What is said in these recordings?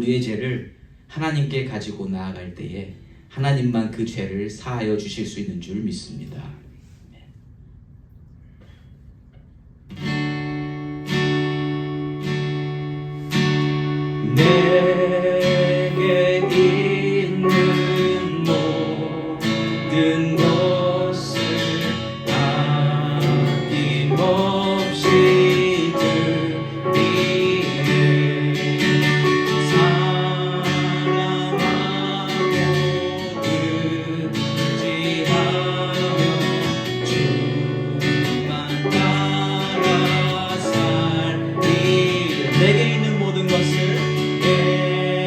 우리의 죄를 하나님께 가지고 나아갈 때에 하나님만 그 죄를 사하여 주실 수 있는 줄 믿습니다. 내게 있는 모든 것을 아낌없이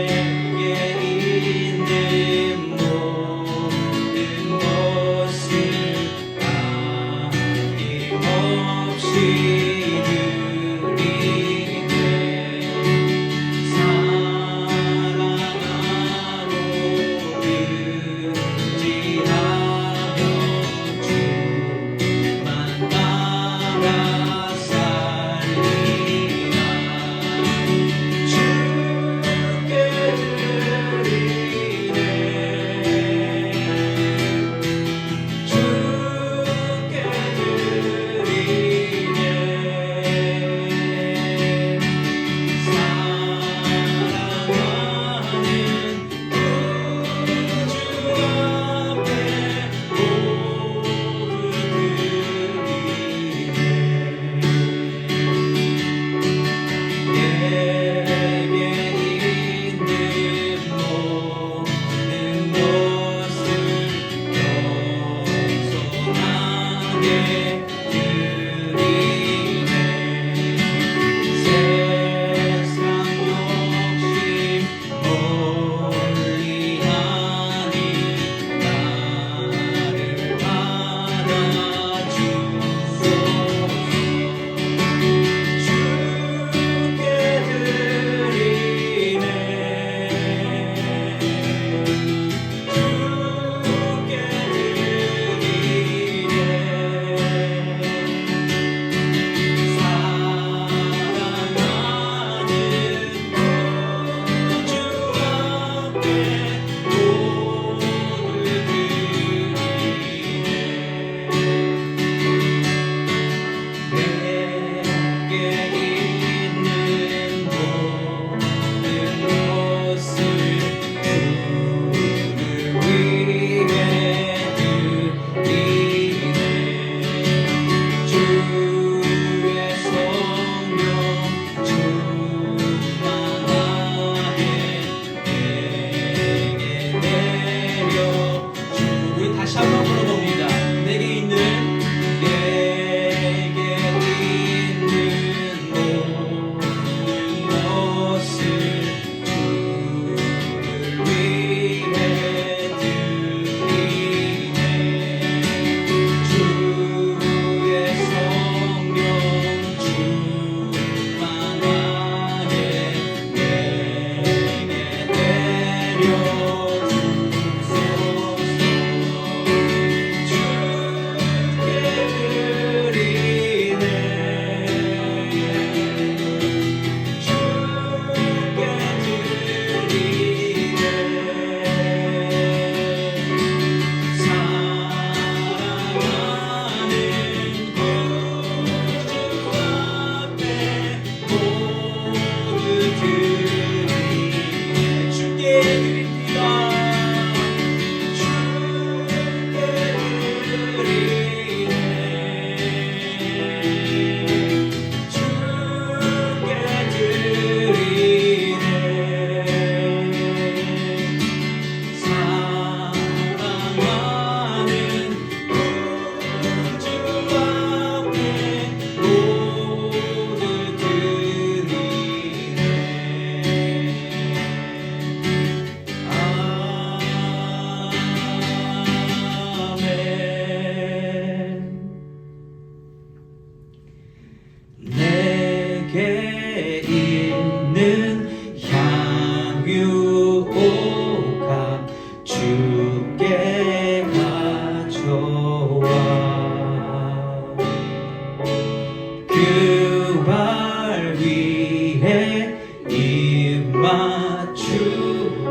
그 발 위에 입 맞추고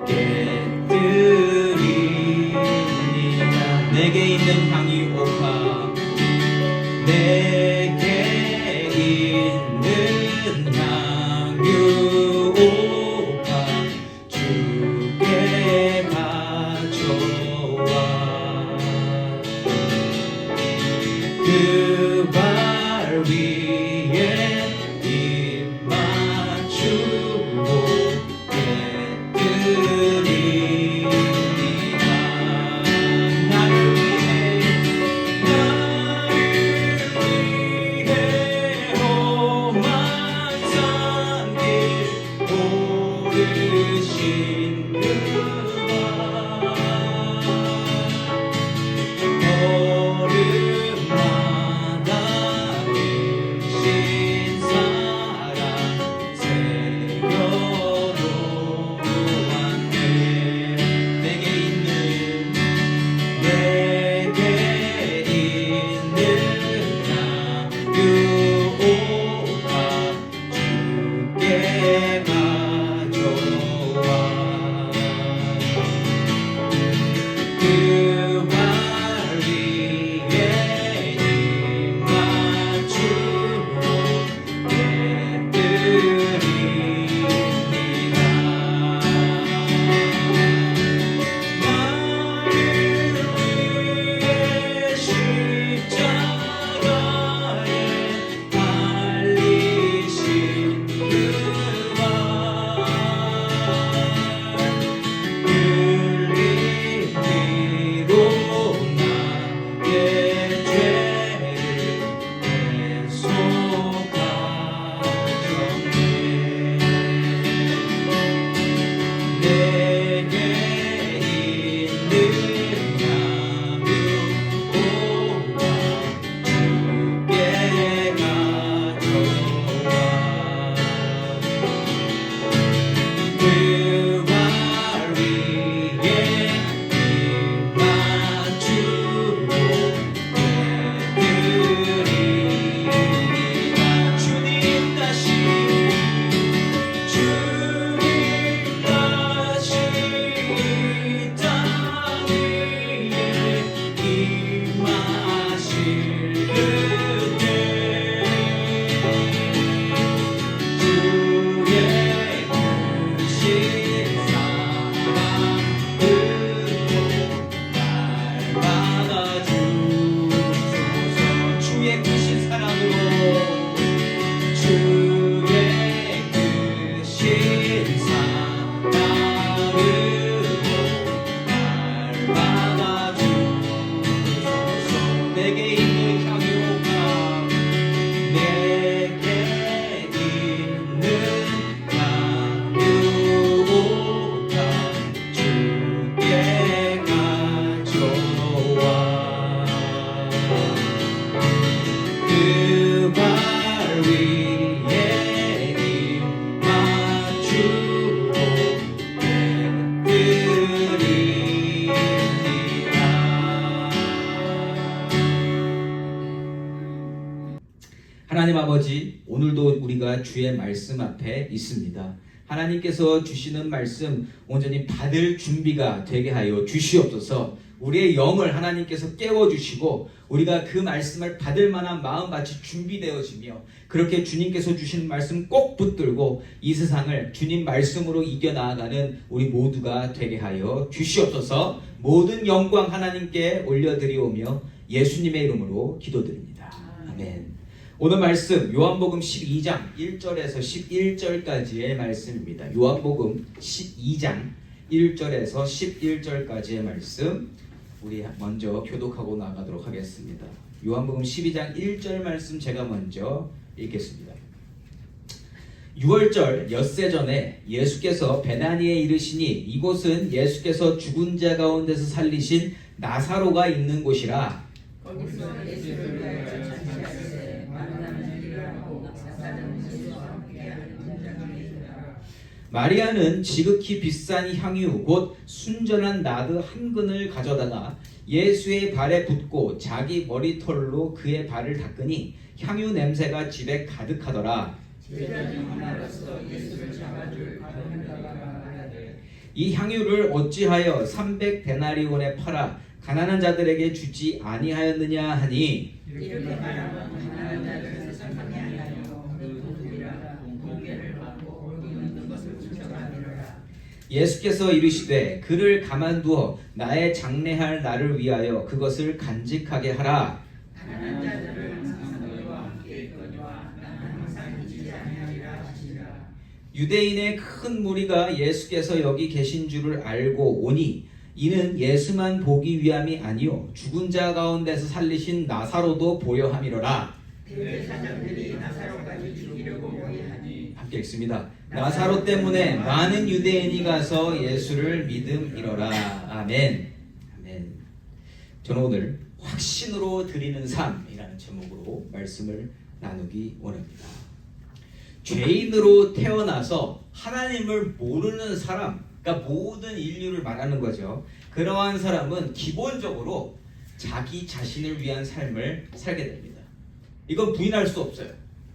깨뜨리리라. 내게 있는 향이 오파 내게 있는 향유 오파 주께 가져와. 그 발 위에 입 맞추고 깨뜨리리라. 나를 위해 험한 산길 오르신 그가 걸음마다 계신 사랑 새겨놓았네. 내게 있는 향유 오파 주께 가져와. 그 발 위에 입 맞추고 깨뜨리리라. 나를 위해 십자가에 달리신 그와 흘리기로 나의 죄를 대속하셨네. 내게 있는 향유 오파 주께 가져와. 그 발 위에 입 맞추고 깨뜨리리라. 주님 다시 이 땅 위에 임하실 그때 주의 크신 사랑으로 날 막아주소서. 주의 크신 사랑으로 주의 크신 사랑으로 날 막아주소서. 내게 있는 향유 오파 내게 있는 향유 오파 주께 가져와. 그 발 위에 입 맞추고 깨뜨리리라. 하나님 아버지, 오늘도 우리가 주의 말씀 앞에 있습니다. 하나님께서 주시는 말씀 온전히 받을 준비가 되게 하여 주시옵소서. 우리의 영을 하나님께서 깨워주시고 우리가 그 말씀을 받을 만한 마음같이 준비되어지며 그렇게 주님께서 주시는 말씀 꼭 붙들고 이 세상을 주님 말씀으로 이겨나가는 우리 모두가 되게 하여 주시옵소서. 모든 영광 하나님께 올려드리오며 예수님의 이름으로 기도드립니다. 아멘. 오늘 말씀 요한복음 12장 1절에서 11절까지의 말씀입니다. 요한복음 12장 1절에서 11절까지의 말씀 우리 먼저 교독하고 나가도록 하겠습니다. 요한복음 12장 1절 말씀 제가 먼저 읽겠습니다. 6월절 엿새 전에 예수께서 베다니에 이르시니 이곳은 예수께서 죽은 자 가운데서 살리신 나사로가 있는 곳이라. 거기서 예수를 위하여 잔치하시되 만나는 일하고 사사는 예수와 함께하는 현장에 있더라. 마리아는 지극히 비싼 향유 곧 순전한 나드 한 근을 가져다가 예수의 발에 붓고 자기 머리털로 그의 발을 닦으니 향유 냄새가 집에 가득하더라. 제자 중 하나로서 예수를 잡아줄 바로나가 말하되 이 향유를 어찌하여 300데나리온에 팔아 가난한 자들에게 주지 아니하였느냐 하니 이렇게 말하면 가난한 자들은 상관이 아니하여 그 도둑이라 공개를 받고 있는 것을 훔쳐가리라. 예수께서 이르시되 그를 가만두어 나의 장래할 날을 위하여 그것을 간직하게 하라. 가난한 자들을 항상 너희와 함께 있거니와 나는 항상 잊지 아니하리라 하시니라. 유대인의 큰 무리가 예수께서 여기 계신 줄을 알고 오니 이는 예수만 보기 위함이 아니요 죽은 자 가운데서 살리신 나사로도 보려 함이로라. 대제사장들이 나사로까지 죽이려고 모의하니 함께 읽습니다. 나사로 때문에 많은 유대인이 가서 예수를 믿음이로라. 아멘. 아멘. 저는 오늘 확신으로 드리는 삶이라는 제목으로 말씀을 나누기 원합니다. 죄인으로 태어나서 하나님을 모르는 사람, 그러니까 모든 인류를 말하는 거죠. 그러한 사람은 기본적으로 자기 자신을 위한 삶을 살게 됩니다. 이건 부인할 수 없어요.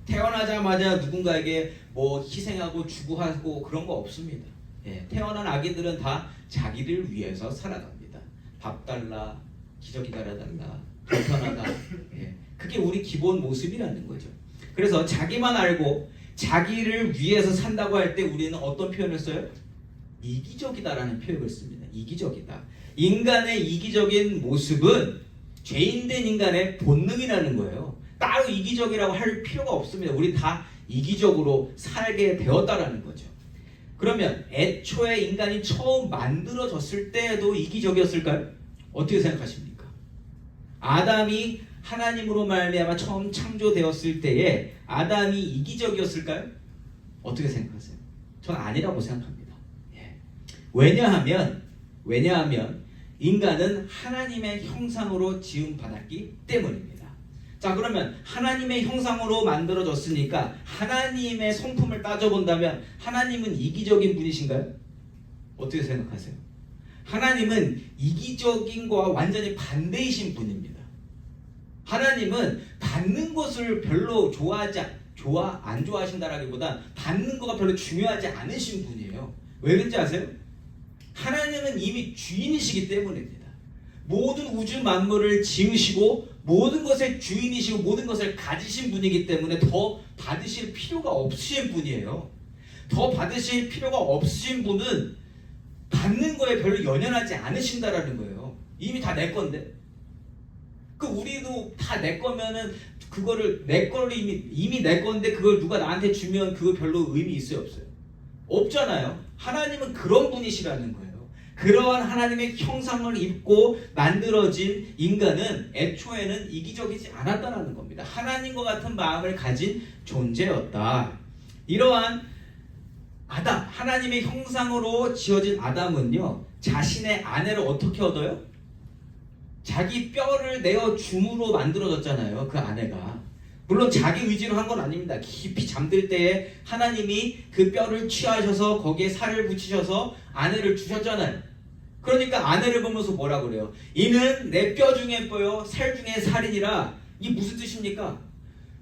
태어나자마자 누군가에게 뭐 희생하고 주고하고 그런 거 없습니다. 예, 태어난 아기들은 다 자기를 위해서 살아갑니다. 밥 달라, 기저귀 달아달라, 불편하다. 예, 그게 우리 기본 모습이라는 거죠. 그래서 자기만 알고 자기를 위해서 산다고 할 때 우리는 어떤 표현을 써요? 이기적이다라는 표현을 씁니다. 이기적이다. 인간의 이기적인 모습은 죄인된 인간의 본능이라는 거예요. 따로 이기적이라고 할 필요가 없습니다. 우리 다 이기적으로 살게 되었다라는 거죠. 그러면 애초에 인간이 처음 만들어졌을 때에도 이기적이었을까요? 어떻게 생각하십니까? 아담이 하나님으로 말미암아 처음 창조되었을 때에 아담이 이기적이었을까요? 어떻게 생각하세요? 저는 아니라고 생각합니다. 예. 왜냐하면 인간은 하나님의 형상으로 지음받았기 때문입니다. 자, 그러면 하나님의 형상으로 만들어졌으니까 하나님의 성품을 따져본다면 하나님은 이기적인 분이신가요? 어떻게 생각하세요? 하나님은 이기적인 거와 완전히 반대이신 분입니다. 하나님은 받는 것을 별로 안 좋아하신다라기보다 받는 거가 별로 중요하지 않으신 분이에요. 왜 그런지 아세요? 하나님은 이미 주인이시기 때문입니다. 모든 우주 만물을 지으시고 모든 것의 주인이시고 모든 것을 가지신 분이기 때문에 더 받으실 필요가 없으신 분이에요. 더 받으실 필요가 없으신 분은 받는 거에 별로 연연하지 않으신다라는 거예요. 이미 다 내 건데. 우리도 다 내 거면은 그거를 내 거를 이미 내 건데 그걸 누가 나한테 주면 그거 별로 의미 있어요, 없어요? 없잖아요. 하나님은 그런 분이시라는 거예요. 그러한 하나님의 형상을 입고 만들어진 인간은 애초에는 이기적이지 않았다는 겁니다. 하나님과 같은 마음을 가진 존재였다. 이러한 아담, 하나님의 형상으로 지어진 아담은요, 자신의 아내를 어떻게 얻어요? 자기 뼈를 내어 줌으로 만들어졌잖아요. 그 아내가. 물론 자기 의지로 한 건 아닙니다. 깊이 잠들 때에 하나님이 그 뼈를 취하셔서 거기에 살을 붙이셔서 아내를 주셨잖아요. 그러니까 아내를 보면서 뭐라 그래요? 이는 내 뼈 중에 뼈요 살 중에 살이니라. 이게 무슨 뜻입니까?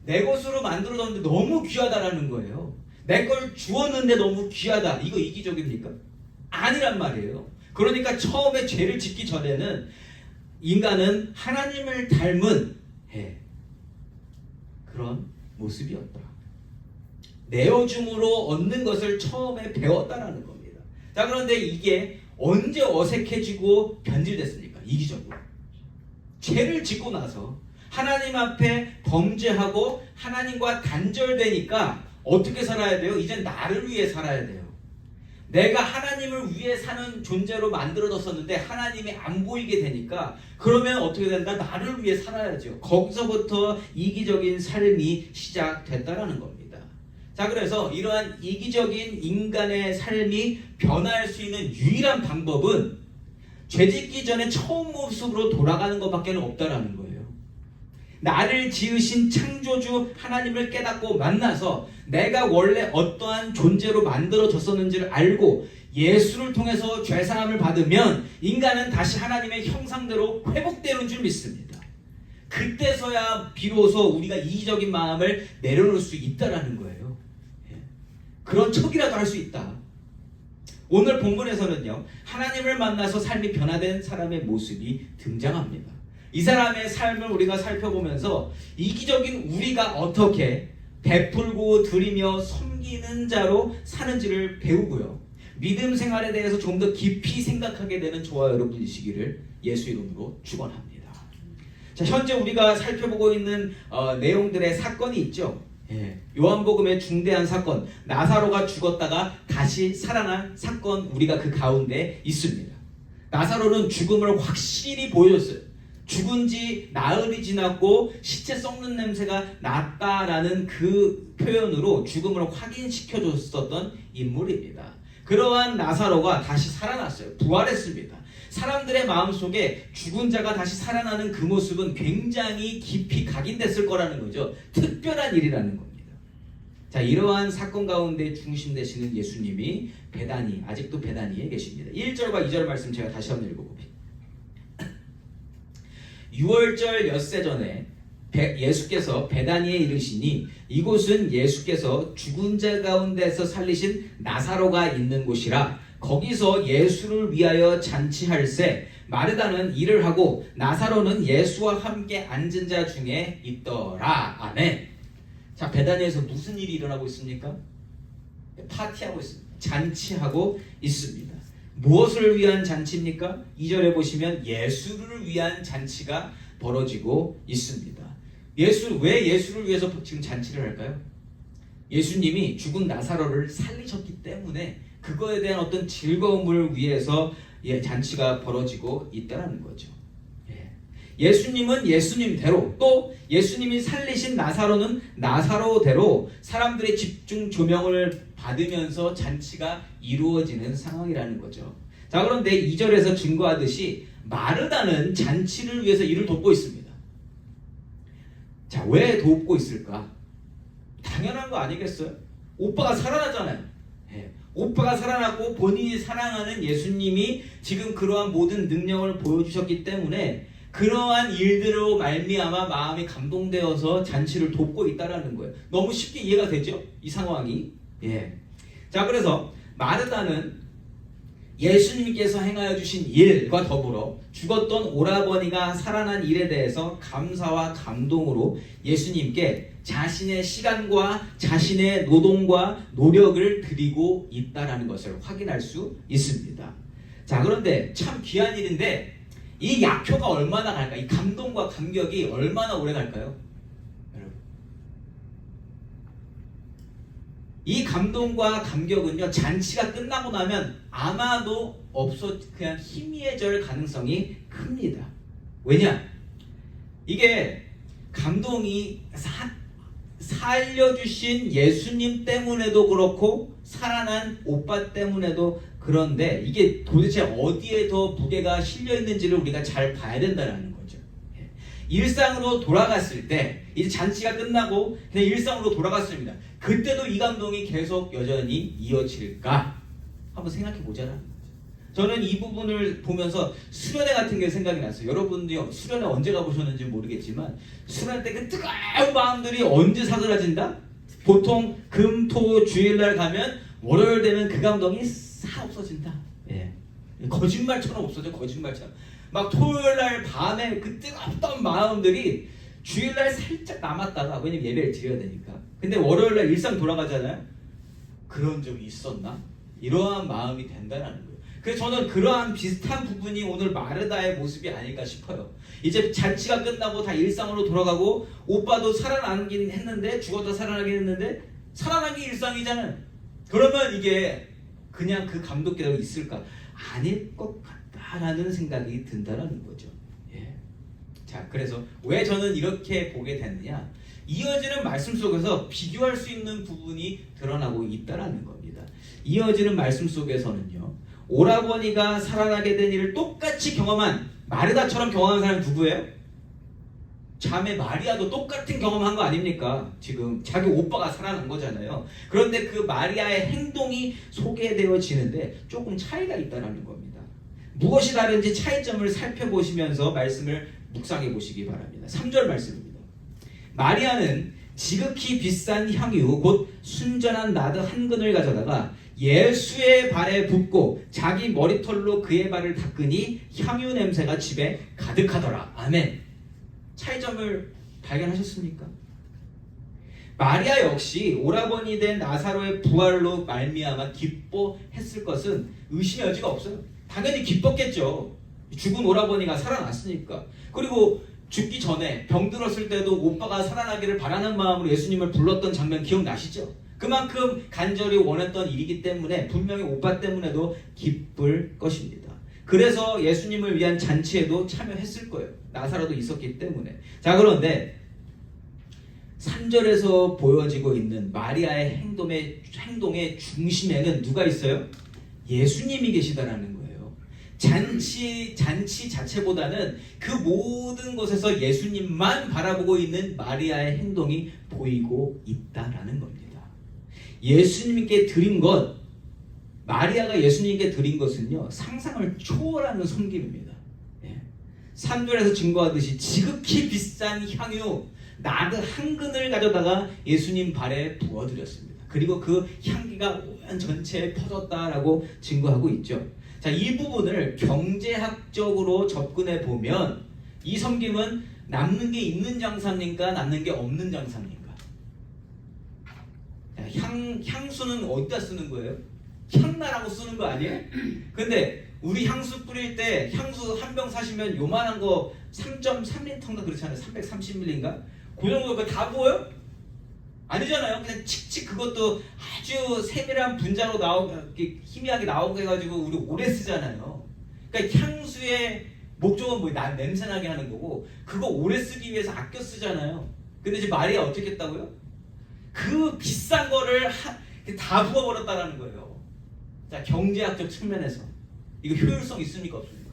내 것으로 만들어졌는데 너무 귀하다라는 거예요. 내 걸 주었는데 너무 귀하다. 이거 이기적입니까? 아니란 말이에요. 그러니까 처음에 죄를 짓기 전에는 인간은 하나님을 닮은 그런 모습이었다. 내어줌으로 얻는 것을 처음에 배웠다라는 겁니다. 자, 그런데 이게 언제 어색해지고 변질됐습니까? 이기적으로. 죄를 짓고 나서 하나님 앞에 범죄하고 하나님과 단절되니까 어떻게 살아야 돼요? 이젠 나를 위해 살아야 돼요. 내가 하나님을 위해 사는 존재로 만들어졌었는데 하나님이 안 보이게 되니까 그러면 어떻게 된다? 나를 위해 살아야죠. 거기서부터 이기적인 삶이 시작됐다라는 겁니다. 자, 그래서 이러한 이기적인 인간의 삶이 변화할 수 있는 유일한 방법은 죄짓기 전에 처음 모습으로 돌아가는 것밖에 없다라는 거예요. 나를 지으신 창조주 하나님을 깨닫고 만나서 내가 원래 어떠한 존재로 만들어졌었는지를 알고 예수를 통해서 죄사함을 받으면 인간은 다시 하나님의 형상대로 회복되는 줄 믿습니다. 그때서야 비로소 우리가 이기적인 마음을 내려놓을 수 있다라는 거예요. 그런 척이라도 할 수 있다. 오늘 본문에서는요, 하나님을 만나서 삶이 변화된 사람의 모습이 등장합니다. 이 사람의 삶을 우리가 살펴보면서 이기적인 우리가 어떻게 베풀고 드리며 섬기는 자로 사는지를 배우고요, 믿음 생활에 대해서 좀 더 깊이 생각하게 되는 저와 여러분이시기를 예수 이름으로 축원합니다. 자, 현재 우리가 살펴보고 있는 내용들의 사건이 있죠. 요한복음의 중대한 사건, 나사로가 죽었다가 다시 살아난 사건, 우리가 그 가운데 있습니다. 나사로는 죽음을 확실히 보여줬어요. 죽은 지 나흘이 지났고 시체 썩는 냄새가 났다라는 그 표현으로 죽음을 확인시켜줬었던 인물입니다. 그러한 나사로가 다시 살아났어요. 부활했습니다. 사람들의 마음속에 죽은 자가 다시 살아나는 그 모습은 굉장히 깊이 각인됐을 거라는 거죠. 특별한 일이라는 겁니다. 자, 이러한 사건 가운데 중심 되시는 예수님이 베다니, 아직도 베다니에 계십니다. 1절과 2절 말씀 제가 다시 한번 읽어봅니다. 6월절 엿새 전에 예수께서 베다니에 이르시니 이곳은 예수께서 죽은 자 가운데서 살리신 나사로가 있는 곳이라. 거기서 예수를 위하여 잔치할세 마르다는 일을 하고 나사로는 예수와 함께 앉은 자 중에 있더라. 아멘. 자, 베다니에서 무슨 일이 일어나고 있습니까? 파티하고 있습니다. 잔치하고 있습니다. 무엇을 위한 잔치입니까? 2절에 보시면 예수를 위한 잔치가 벌어지고 있습니다. 왜 예수를 위해서 지금 잔치를 할까요? 예수님이 죽은 나사로를 살리셨기 때문에 그거에 대한 어떤 즐거움을 위해서 잔치가 벌어지고 있다는 거죠. 예수님은 예수님대로, 또 예수님이 살리신 나사로는 나사로대로 사람들의 집중 조명을 받으면서 잔치가 이루어지는 상황이라는 거죠. 자, 그런데 2절에서 증거하듯이 마르다는 잔치를 위해서 일을 돕고 있습니다. 자, 왜 돕고 있을까? 당연한 거 아니겠어요? 오빠가 살아났잖아요. 오빠가 살아났고 본인이 사랑하는 예수님이 지금 그러한 모든 능력을 보여주셨기 때문에 그러한 일들로 말미암아 마음이 감동되어서 잔치를 돕고 있다라는 거예요. 너무 쉽게 이해가 되죠? 이 상황이. 자, 그래서 마르다는 예수님께서 행하여 주신 일과 더불어 죽었던 오라버니가 살아난 일에 대해서 감사와 감동으로 예수님께 자신의 시간과 자신의 노동과 노력을 드리고 있다라는 것을 확인할 수 있습니다. 자, 그런데 참 귀한 일인데 이 약효가 얼마나 갈까? 이 감동과 감격이 얼마나 오래 갈까요? 여러분, 이 감동과 감격은요, 잔치가 끝나고 나면 아마도 그냥 희미해질 가능성이 큽니다. 왜냐? 이게 감동이 살려주신 예수님 때문에도 그렇고 살아난 오빠 때문에도 그런데 이게 도대체 어디에 더 무게가 실려있는지를 우리가 잘 봐야 된다는 거죠. 일상으로 돌아갔을 때 이제 잔치가 끝나고 그냥 일상으로 돌아갔습니다. 그때도 이 감동이 계속 여전히 이어질까? 한번 생각해 보자라는 거죠. 저는 이 부분을 보면서 수련회 같은 게 생각이 났어요. 여러분도요, 수련회 언제 가보셨는지 모르겠지만 수련회 때 그 뜨거운 마음들이 언제 사그라진다? 보통 금, 토, 주일날 가면 월요일 되면 그 감동이 싹 없어진다. 거짓말처럼 없어져. 거짓말처럼. 막 토요일날 밤에 그 뜨겁던 마음들이 주일날 살짝 남았다가, 왜냐면 예배를 드려야 되니까. 근데 월요일날 일상 돌아가잖아요. 그런 적이 있었나? 이러한 마음이 된다는 거예요. 그래서 저는 그러한 비슷한 부분이 오늘 마르다의 모습이 아닐까 싶어요. 이제 잔치가 끝나고 다 일상으로 돌아가고 오빠도 살아나긴 했는데, 죽었다 살아나긴 했는데 살아난 게 일상이잖아요. 그러면 이게 그냥 그 감독대로 있을까? 아닐 것 같다라는 생각이 든다는 거죠. 자, 그래서 왜 저는 이렇게 보게 됐느냐? 이어지는 말씀 속에서 비교할 수 있는 부분이 드러나고 있다는 겁니다. 이어지는 말씀 속에서는요, 오라버니가 살아나게 된 일을 똑같이 경험한, 마르다처럼 경험한 사람이 누구예요? 자매 마리아도 똑같은 경험한 거 아닙니까? 지금 자기 오빠가 살아난 거잖아요. 그런데 그 마리아의 행동이 소개되어지는데 조금 차이가 있다는 겁니다. 무엇이 다른지 차이점을 살펴보시면서 말씀을 묵상해 보시기 바랍니다. 3절 말씀입니다. 마리아는 지극히 비싼 향유 곧 순전한 나드 한 근을 가져다가 예수의 발에 붓고 자기 머리털로 그의 발을 닦으니 향유 냄새가 집에 가득하더라. 아멘. 차이점을 발견하셨습니까? 마리아 역시 오라버니 된 나사로의 부활로 말미암아 기뻐했을 것은 의심의 여지가 없어요. 당연히 기뻤겠죠. 죽은 오라버니가 살아났으니까. 그리고 죽기 전에 병들었을 때도 오빠가 살아나기를 바라는 마음으로 예수님을 불렀던 장면 기억나시죠? 그만큼 간절히 원했던 일이기 때문에 분명히 오빠 때문에도 기쁠 것입니다. 그래서 예수님을 위한 잔치에도 참여했을 거예요. 나사로도 있었기 때문에. 자, 그런데 3절에서 보여지고 있는 마리아의 행동의 중심에는 누가 있어요? 예수님이 계시다라는 거예요. 잔치 자체보다는 그 모든 곳에서 예수님만 바라보고 있는 마리아의 행동이 보이고 있다라는 겁니다. 예수님께 드린 것, 마리아가 예수님께 드린 것은요, 상상을 초월하는 섬김입니다. 3절에서 증거하듯이 지극히 비싼 향유 나드 한 근을 가져다가 예수님 발에 부어드렸습니다. 그리고 그 향기가 온 전체에 퍼졌다라고 증거하고 있죠. 자, 이 부분을 경제학적으로 접근해 보면 이 섬김은 남는 게 있는 장사입니까? 남는 게 없는 장사입니까? 향수는 어디다 쓰는 거예요? 향나라고 쓰는 거 아니에요? 근데 우리 향수 뿌릴 때 향수 한 병 사시면 요만한 거 3.3리터인가 그렇잖아요. 330ml인가? 그 정도 그거 다 부어요? 아니잖아요. 그냥 칙칙 그것도 아주 세밀한 분자로 나오게 희미하게 나오게 해가지고 우리 오래 쓰잖아요. 그러니까 향수의 목적은 뭐 냄새 나게 하는 거고 그거 오래 쓰기 위해서 아껴 쓰잖아요. 근데 이제 마리아 어떻게 했다고요? 그 비싼 거를 다 부어버렸다라는 거예요. 자, 경제학적 측면에서 이거 효율성 있습니까? 없습니까?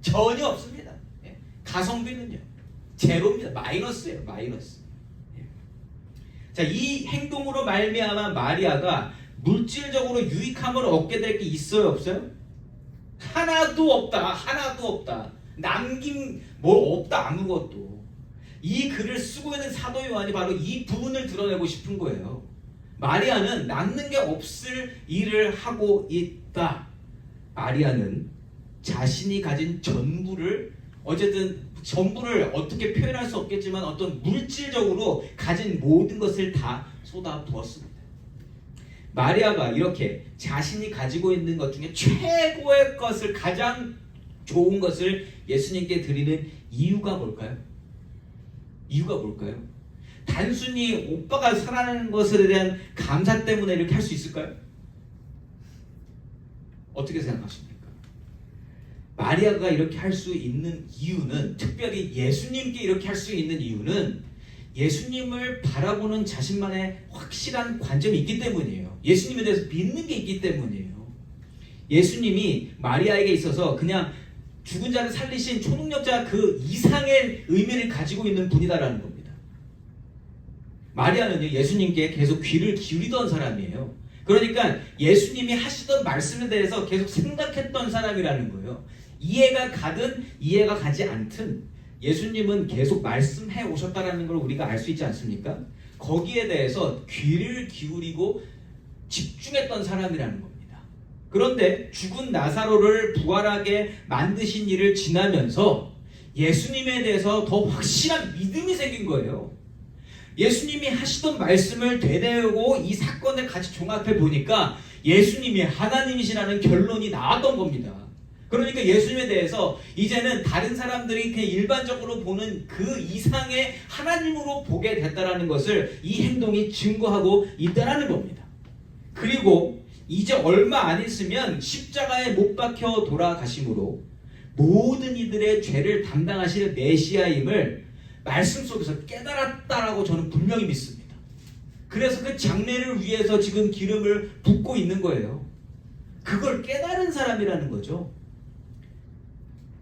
전혀 없습니다. 가성비는요 제로입니다. 마이너스예요. 마이너스. 자, 이 행동으로 말미암아 마리아가 물질적으로 유익함을 얻게 될 게 있어요? 없어요? 하나도 없다. 하나도 없다. 남긴 뭐 없다. 아무것도. 이 글을 쓰고 있는 사도 요한이 바로 이 부분을 드러내고 싶은 거예요. 마리아는 남는 게 없을 일을 하고 있다. 마리아는 자신이 가진 전부를 어쨌든 전부를 어떻게 표현할 수 없겠지만 어떤 물질적으로 가진 모든 것을 다 쏟아 부었습니다. 마리아가 이렇게 자신이 가지고 있는 것 중에 최고의 것을 가장 좋은 것을 예수님께 드리는 이유가 뭘까요? 이유가 뭘까요? 단순히 오빠가 살아나는 것에 대한 감사 때문에 이렇게 할 수 있을까요? 어떻게 생각하십니까? 마리아가 이렇게 할 수 있는 이유는, 특별히 예수님께 이렇게 할 수 있는 이유는 예수님을 바라보는 자신만의 확실한 관점이 있기 때문이에요. 예수님에 대해서 믿는 게 있기 때문이에요. 예수님이 마리아에게 있어서 그냥 죽은 자를 살리신 초능력자 그 이상의 의미를 가지고 있는 분이다라는 겁니다. 마리아는요, 예수님께 계속 귀를 기울이던 사람이에요. 그러니까 예수님이 하시던 말씀에 대해서 계속 생각했던 사람이라는 거예요. 이해가 가든 이해가 가지 않든 예수님은 계속 말씀해 오셨다는 걸 우리가 알 수 있지 않습니까? 거기에 대해서 귀를 기울이고 집중했던 사람이라는 겁니다. 그런데 죽은 나사로를 부활하게 만드신 일을 지나면서 예수님에 대해서 더 확실한 믿음이 생긴 거예요. 예수님이 하시던 말씀을 되뇌고 이 사건을 같이 종합해 보니까 예수님이 하나님이시라는 결론이 나왔던 겁니다. 그러니까 예수님에 대해서 이제는 다른 사람들이 그냥 일반적으로 보는 그 이상의 하나님으로 보게 됐다는 것을 이 행동이 증거하고 있다는 겁니다. 그리고 이제 얼마 안 있으면 십자가에 못 박혀 돌아가심으로 모든 이들의 죄를 담당하실 메시아임을 말씀 속에서 깨달았다라고 저는 분명히 믿습니다. 그래서 그 장례를 위해서 지금 기름을 붓고 있는 거예요. 그걸 깨달은 사람이라는 거죠.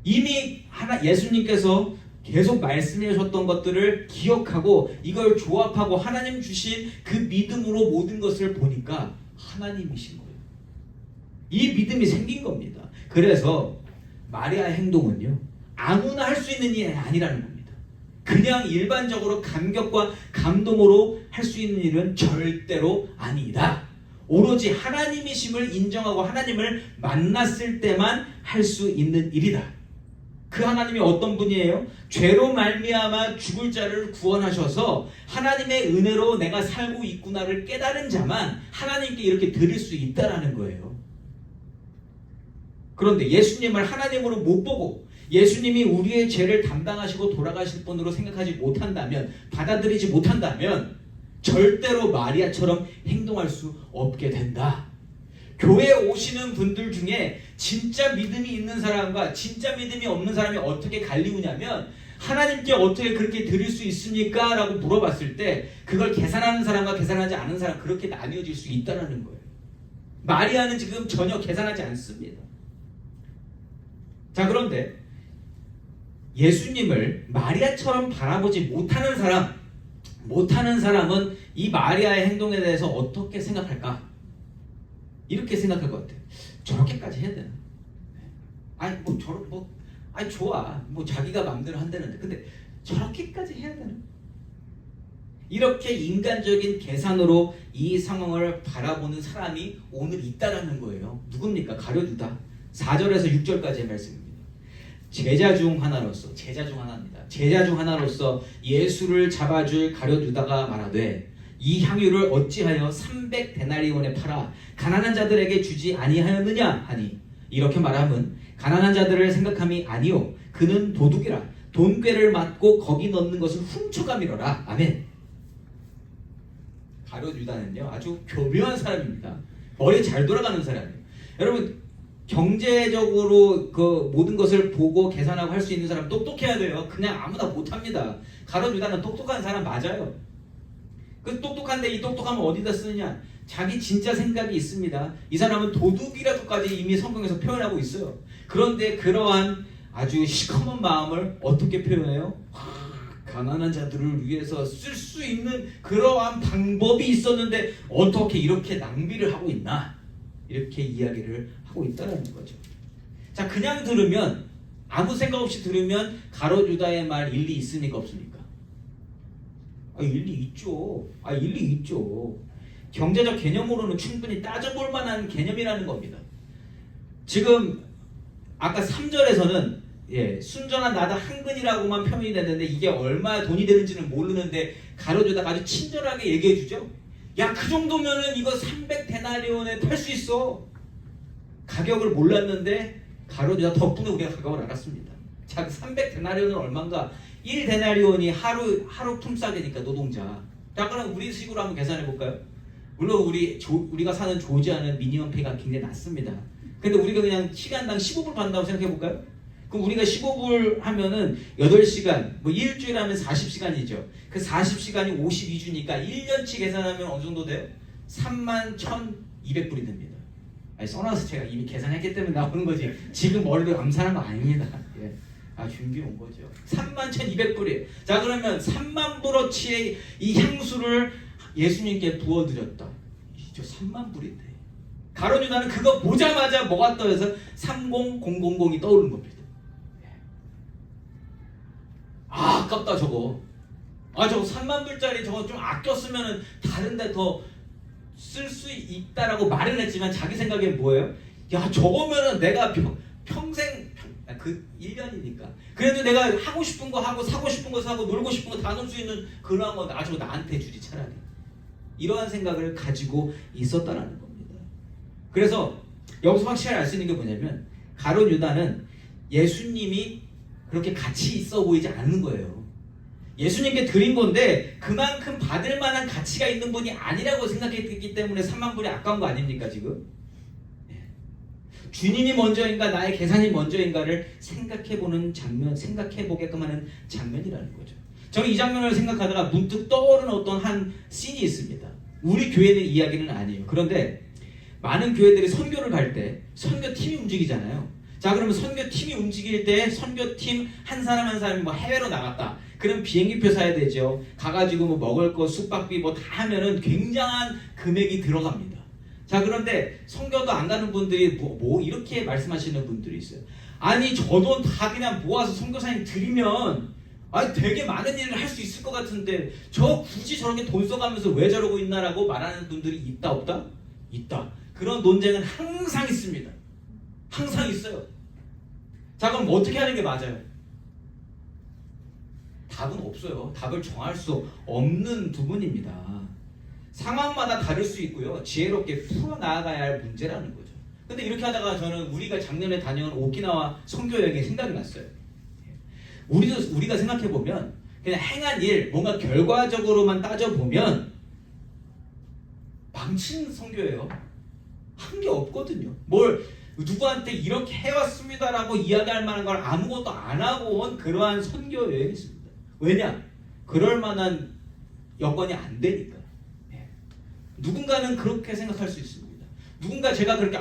이미 예수님께서 계속 말씀해 주셨던 것들을 기억하고 이걸 조합하고 하나님 주신 그 믿음으로 모든 것을 보니까 하나님이신 거예요. 이 믿음이 생긴 겁니다. 그래서 마리아의 행동은요, 아무나 할 수 있는 일이 아니라는 겁니다. 그냥 일반적으로 감격과 감동으로 할 수 있는 일은 절대로 아니다. 오로지 하나님이심을 인정하고 하나님을 만났을 때만 할 수 있는 일이다. 그 하나님이 어떤 분이에요? 죄로 말미암아 죽을 자를 구원하셔서 하나님의 은혜로 내가 살고 있구나를 깨달은 자만 하나님께 이렇게 드릴 수 있다라는 거예요. 그런데 예수님을 하나님으로 못 보고 예수님이 우리의 죄를 담당하시고 돌아가실 분으로 생각하지 못한다면, 받아들이지 못한다면 절대로 마리아처럼 행동할 수 없게 된다. 교회에 오시는 분들 중에 진짜 믿음이 있는 사람과 진짜 믿음이 없는 사람이 어떻게 갈리우냐면, 하나님께 어떻게 그렇게 드릴 수 있습니까? 라고 물어봤을 때 그걸 계산하는 사람과 계산하지 않은 사람, 그렇게 나뉘어질 수 있다는 거예요. 마리아는 지금 전혀 계산하지 않습니다. 자, 그런데 예수님을 마리아처럼 바라보지 못하는 사람은 이 마리아의 행동에 대해서 어떻게 생각할까? 이렇게 생각할 것 같아요. 저렇게까지 해야 되나? 아니 아니 좋아. 자기가 마음대로 한다는데, 근데 저렇게까지 해야 되나? 이렇게 인간적인 계산으로 이 상황을 바라보는 사람이 오늘 있다라는 거예요. 누굽니까? 가룟유다. 4절에서 6절까지의 말씀입니다. 제자 중 하나입니다. 제자 중 하나로서 예수를 잡아줄 가룟유다가 말하되, 이 향유를 어찌하여 300데나리온에 팔아 가난한 자들에게 주지 아니하였느냐 하니, 이렇게 말함은 가난한 자들을 생각함이 아니요 그는 도둑이라 돈꾀를 맞고 거기 넣는 것을 훔쳐가미러라. 아멘. 가룟유다는요, 아주 교묘한 사람입니다. 머리 잘 돌아가는 사람이에요. 여러분, 경제적으로 그 모든 것을 보고 계산하고 할 수 있는 사람 똑똑해야 돼요. 그냥 아무나 못합니다. 가룟유다는 똑똑한 사람 맞아요. 그 똑똑한데 이 똑똑함을 어디다 쓰느냐? 자기 진짜 생각이 있습니다. 이 사람은 도둑이라고까지 이미 성경에서 표현하고 있어요. 그런데 그러한 아주 시커먼 마음을 어떻게 표현해요? 가난한 자들을 위해서 쓸 수 있는 그러한 방법이 있었는데 어떻게 이렇게 낭비를 하고 있나? 이렇게 이야기를 하고 있다는 거죠. 자, 그냥 들으면, 아무 생각 없이 들으면 가룟유다의 말 일리 있습니까? 없습니까? 일리 있죠. 경제적 개념으로는 충분히 따져볼 만한 개념이라는 겁니다. 지금 아까 3절에서는 순전한 나다 한 근이라고만 표현이 됐는데, 이게 얼마 돈이 되는지는 모르는데 가룟유다가 아주 친절하게 얘기해 주죠. 야, 그 정도면은 이거 300데나리온에 팔 수 있어. 가격을 몰랐는데 가룟유다 덕분에 우리가 가격을 알았습니다. 자, 300데나리온은 얼마인가? 1데나리온이 하루 품삯이니까, 노동자. 자, 그럼 우리 식으로 한번 계산해 볼까요? 물론 우리가 사는 조지아는 미니멈 페이가 굉장히 낮습니다. 근데 우리가 그냥 시간당 15불 받는다고 생각해 볼까요? 그럼 우리가 15불 하면은 8시간, 일주일 하면 40시간이죠. 그 40시간이 52주니까 1년치 계산하면 어느 정도 돼요? 31,200불이 됩니다. 써놔서 제가 이미 계산했기 때문에 나오는 거지, 지금 머리로 암산한 거 아닙니다. 준비해 온 거죠. 31,200불이에요. 자, 그러면 30,000불어치의 이 향수를 예수님께 부어드렸다. 저 30,000불인데. 가룟유다는 그거 보자마자 뭐가 떠서 30000이 떠오르는 겁니다. 아깝다 저거. 저거 30,000불짜리 저거 좀 아꼈으면 다른 데 더 쓸 수 있다라고 말은 했지만, 자기 생각엔 뭐예요? 야, 저거면은 내가 평생, 그 1년이니까 그래도 내가 하고 싶은 거 하고 사고 싶은 거 사고 놀고 싶은 거 다 놀 수 있는 그러한 거 저거 나한테 주지 차라리. 이러한 생각을 가지고 있었다라는 겁니다. 그래서 여기서 확실히 알 수 있는 게 뭐냐면, 가룟유다는 예수님이 그렇게 가치 있어 보이지 않는 거예요. 예수님께 드린 건데 그만큼 받을 만한 가치가 있는 분이 아니라고 생각했기 때문에 30,000불이 아까운 거 아닙니까 지금? 주님이 먼저인가 나의 계산이 먼저인가를 생각해보는 장면, 생각해보게끔 하는 장면이라는 거죠. 저는 이 장면을 생각하다가 문득 떠오르는 어떤 한 씬이 있습니다. 우리 교회의 이야기는 아니에요. 그런데 많은 교회들이 선교를 갈 때 선교팀이 움직이잖아요. 자, 그러면 선교팀이 움직일 때 선교팀 한 사람 한 사람이 뭐 해외로 나갔다. 그럼 비행기표 사야 되죠. 가가지고 뭐 먹을 거, 숙박비 뭐 다 하면은 굉장한 금액이 들어갑니다. 자, 그런데 선교도 안 가는 분들이 뭐 이렇게 말씀하시는 분들이 있어요. 아니, 저 돈 다 그냥 모아서 선교사님 드리면 되게 많은 일을 할 수 있을 것 같은데 저 굳이 저렇게 돈 써가면서 왜 저러고 있나라고 말하는 분들이 있다 없다? 있다. 그런 논쟁은 항상 있습니다. 항상 있어요. 자, 그럼 어떻게 하는 게 맞아요? 답은 없어요. 답을 정할 수 없는 부분입니다. 상황마다 다를 수 있고요. 지혜롭게 풀어나가야 할 문제라는 거죠. 근데 이렇게 하다가 저는 우리가 작년에 다녀온 오키나와 선교여행이 생각이 났어요. 우리가 생각해보면 그냥 행한 일, 뭔가 결과적으로만 따져보면 망친 선교예요. 한 게 없거든요. 뭘 누구한테 이렇게 해왔습니다라고 이야기할 만한 걸 아무것도 안 하고 온 그러한 선교 여행이 있습니다. 왜냐? 그럴 만한 여건이 안 되니까. 누군가는 그렇게 생각할 수 있습니다. 누군가 제가 그렇게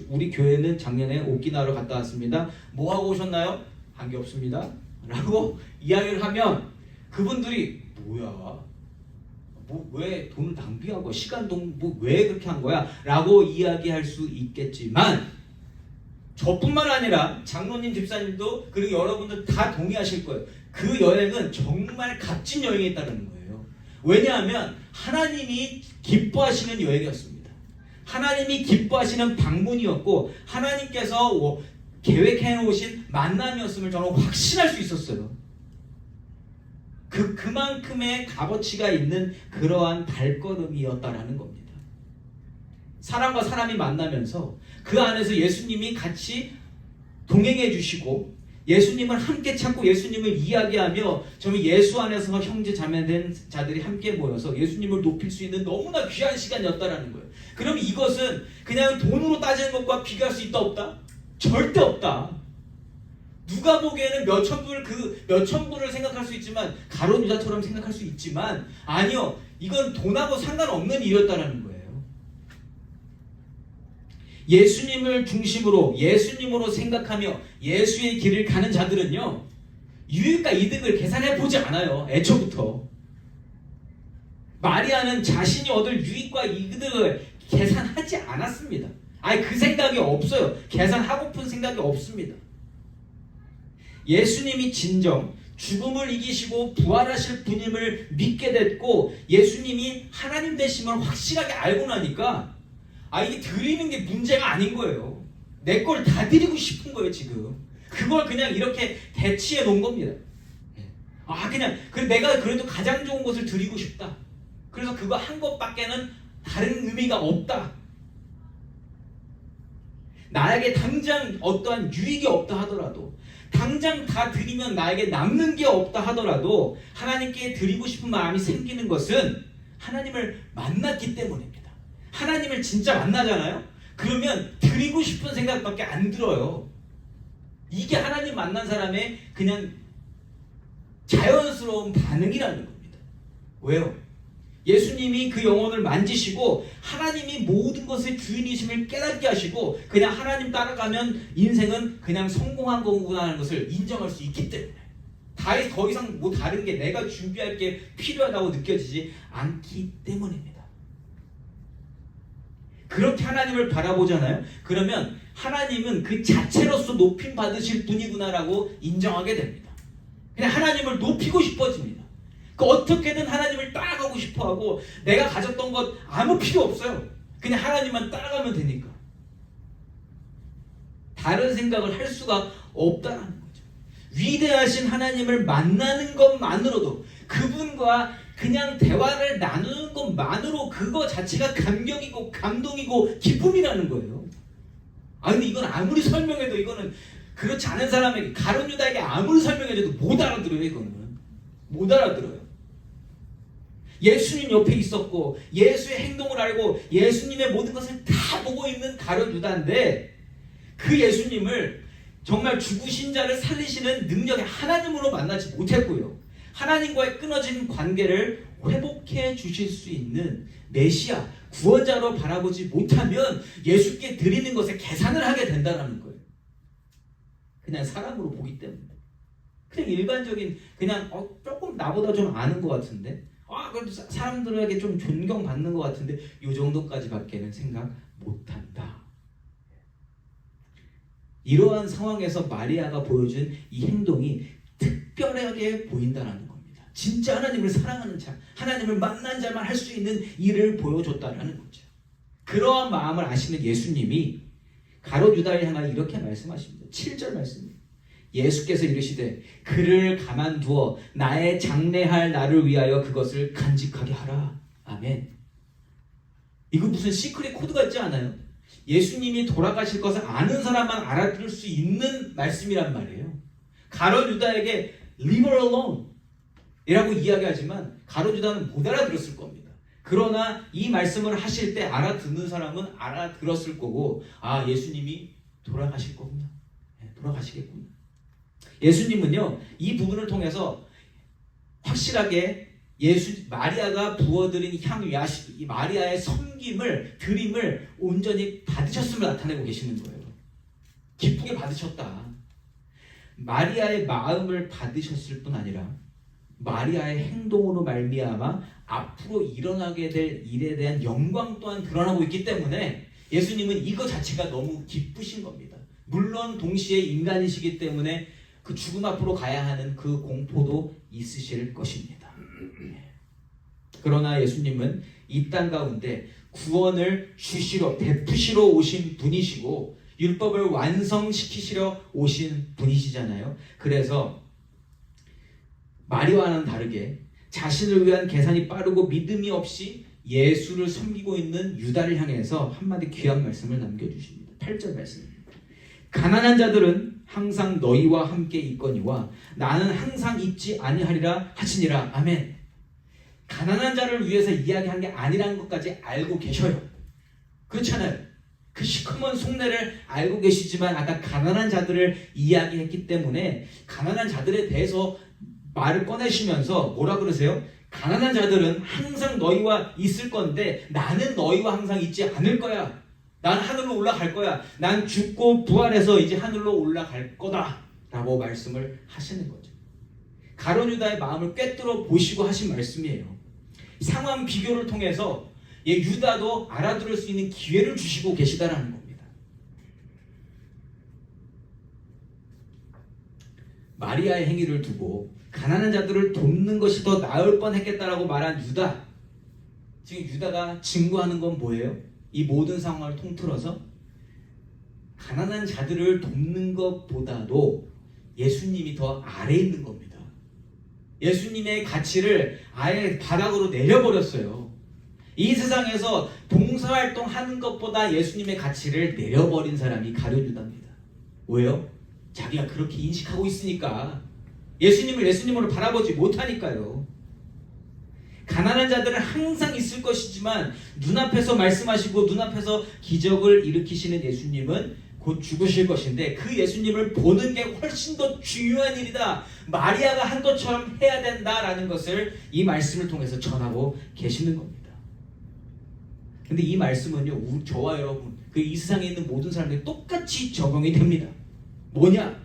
우리 교회는 작년에 오키나와로 갔다 왔습니다. 뭐 하고 오셨나요? 한 게 없습니다. 라고 이야기를 하면 그분들이 뭐야? 왜 돈을 낭비하고 왜 그렇게 한 거야? 라고 이야기할 수 있겠지만 저뿐만 아니라 장로님, 집사님도 그리고 여러분들 다 동의하실 거예요. 그 여행은 정말 값진 여행이었다는 거예요. 왜냐하면 하나님이 기뻐하시는 여행이었습니다. 하나님이 기뻐하시는 방문이었고 하나님께서 계획해 놓으신 만남이었음을 저는 확신할 수 있었어요. 그만큼의 값어치가 있는 그러한 발걸음이었다라는 겁니다. 사람과 사람이 만나면서 그 안에서 예수님이 같이 동행해 주시고 예수님을 함께 찾고 예수님을 이야기하며 저는 예수 안에서 형제 자매된 자들이 함께 모여서 예수님을 높일 수 있는 너무나 귀한 시간이었다라는 거예요. 그럼 이것은 그냥 돈으로 따지는 것과 비교할 수 있다 없다? 절대 없다. 누가 보기에는 몇천 불을 생각할 수 있지만 가룟 유다처럼 생각할 수 있지만 아니요, 이건 돈하고 상관없는 일이었다라는 거예요. 예수님을 중심으로 예수님으로 생각하며 예수의 길을 가는 자들은요 유익과 이득을 계산해 보지 않아요. 애초부터 마리아는 자신이 얻을 유익과 이득을 계산하지 않았습니다. 그 생각이 없어요. 계산하고픈 생각이 없습니다. 예수님이 진정 죽음을 이기시고 부활하실 분임을 믿게 됐고 예수님이 하나님 되심을 확실하게 알고 나니까 이게 드리는 게 문제가 아닌 거예요. 내 걸 다 드리고 싶은 거예요. 지금 그걸 그냥 이렇게 대치해 놓은 겁니다. 그냥 내가 그래도 가장 좋은 것을 드리고 싶다. 그래서 그거 한 것밖에는 다른 의미가 없다. 나에게 당장 어떠한 유익이 없다 하더라도 당장 다 드리면 나에게 남는 게 없다 하더라도 하나님께 드리고 싶은 마음이 생기는 것은 하나님을 만났기 때문입니다. 하나님을 진짜 만나잖아요? 그러면 드리고 싶은 생각밖에 안 들어요. 이게 하나님 만난 사람의 그냥 자연스러운 반응이라는 겁니다. 왜요? 예수님이 그 영혼을 만지시고 하나님이 모든 것의 주인이심을 깨닫게 하시고 그냥 하나님 따라가면 인생은 그냥 성공한 거구나 하는 것을 인정할 수 있기 때문에 더 이상 뭐 다른 게 내가 준비할 게 필요하다고 느껴지지 않기 때문입니다. 그렇게 하나님을 바라보잖아요. 그러면 하나님은 그 자체로서 높임 받으실 분이구나라고 인정하게 됩니다. 그냥 하나님을 높이고 싶어집니다. 어떻게든 하나님을 따라가고 싶어하고 내가 가졌던 것 아무 필요 없어요. 그냥 하나님만 따라가면 되니까. 다른 생각을 할 수가 없다는 거죠. 위대하신 하나님을 만나는 것만으로도 그분과 그냥 대화를 나누는 것만으로 그거 자체가 감격이고 감동이고 기쁨이라는 거예요. 근데 이건 아무리 설명해도 이거는 그렇지 않은 사람에게 가룟 유다에게 아무리 설명해줘도 못 알아들어요. 이거는 못 알아들어요. 예수님 옆에 있었고 예수의 행동을 알고 예수님의 모든 것을 다 보고 있는 가룟 유다인데 그 예수님을 정말 죽으신 자를 살리시는 능력의 하나님으로 만나지 못했고요. 하나님과의 끊어진 관계를 회복해 주실 수 있는 메시아, 구원자로 바라보지 못하면 예수께 드리는 것에 계산을 하게 된다는 거예요. 그냥 사람으로 보기 때문에. 그냥 일반적인 그냥 조금 나보다 좀 아는 것 같은데 그래도 사람들에게 좀 존경받는 것 같은데 이 정도까지밖에는 생각 못한다. 이러한 상황에서 마리아가 보여준 이 행동이 특별하게 보인다는 겁니다. 진짜 하나님을 사랑하는 자, 하나님을 만난 자만 할 수 있는 일을 보여줬다는 거죠. 그러한 마음을 아시는 예수님이 가룟 유다를 향하여 이렇게 말씀하십니다. 7절 말씀입니다. 예수께서 이르시되 그를 가만두어 나의 장래할 나를 위하여 그것을 간직하게 하라. 아멘. 이거 무슨 시크릿 코드가 있지 않아요? 예수님이 돌아가실 것을 아는 사람만 알아들을 수 있는 말씀이란 말이에요. 가룟 유다에게 leave her alone 이라고 이야기하지만 가룟 유다는 못 알아들었을 겁니다. 그러나 이 말씀을 하실 때 알아듣는 사람은 알아들었을 거고 예수님이 돌아가실 거구나. 돌아가시겠구나. 예수님은요 이 부분을 통해서 확실하게 마리아가 부어드린 향유, 이 마리아의 섬김을, 드림을 온전히 받으셨음을 나타내고 계시는 거예요. 기쁘게 받으셨다. 마리아의 마음을 받으셨을 뿐 아니라 마리아의 행동으로 말미암아 앞으로 일어나게 될 일에 대한 영광 또한 드러나고 있기 때문에 예수님은 이거 자체가 너무 기쁘신 겁니다. 물론 동시에 인간이시기 때문에 그 죽음 앞으로 가야 하는 그 공포도 있으실 것입니다. 그러나 예수님은 이 땅 가운데 구원을 주시러 베푸시러 오신 분이시고 율법을 완성시키시러 오신 분이시잖아요. 그래서 마리아와는 다르게 자신을 위한 계산이 빠르고 믿음이 없이 예수를 섬기고 있는 유다를 향해서 한마디 귀한 말씀을 남겨주십니다. 8절 말씀입니다. 가난한 자들은 항상 너희와 함께 있거니와 나는 항상 있지 아니하리라 하시니라. 아멘. 가난한 자를 위해서 이야기한 게 아니라는 것까지 알고 계셔요. 그렇잖아요. 그 시커먼 속내를 알고 계시지만 아까 가난한 자들을 이야기했기 때문에 가난한 자들에 대해서 말을 꺼내시면서 뭐라 그러세요? 가난한 자들은 항상 너희와 있을 건데 나는 너희와 항상 있지 않을 거야. 난 하늘로 올라갈 거야. 난 죽고 부활해서 이제 하늘로 올라갈 거다 라고 말씀을 하시는 거죠. 가룟 유다의 마음을 꿰뚫어 보시고 하신 말씀이에요. 상황 비교를 통해서 유다도 알아들을 수 있는 기회를 주시고 계시다라는 겁니다. 마리아의 행위를 두고 가난한 자들을 돕는 것이 더 나을 뻔했겠다라고 말한 유다. 지금 유다가 증거하는 건 뭐예요? 이 모든 상황을 통틀어서 가난한 자들을 돕는 것보다도 예수님이 더 아래에 있는 겁니다. 예수님의 가치를 아예 바닥으로 내려버렸어요. 이 세상에서 봉사활동하는 것보다 예수님의 가치를 내려버린 사람이 가룟 유다입니다. 왜요? 자기가 그렇게 인식하고 있으니까. 예수님을 예수님으로 바라보지 못하니까요. 가난한 자들은 항상 있을 것이지만 눈앞에서 말씀하시고 눈앞에서 기적을 일으키시는 예수님은 곧 죽으실 것인데 그 예수님을 보는 게 훨씬 더 중요한 일이다. 마리아가 한 것처럼 해야 된다라는 것을 이 말씀을 통해서 전하고 계시는 겁니다. 근데 이 말씀은요, 저와 여러분, 이 세상에 있는 모든 사람들이 똑같이 적용이 됩니다. 뭐냐?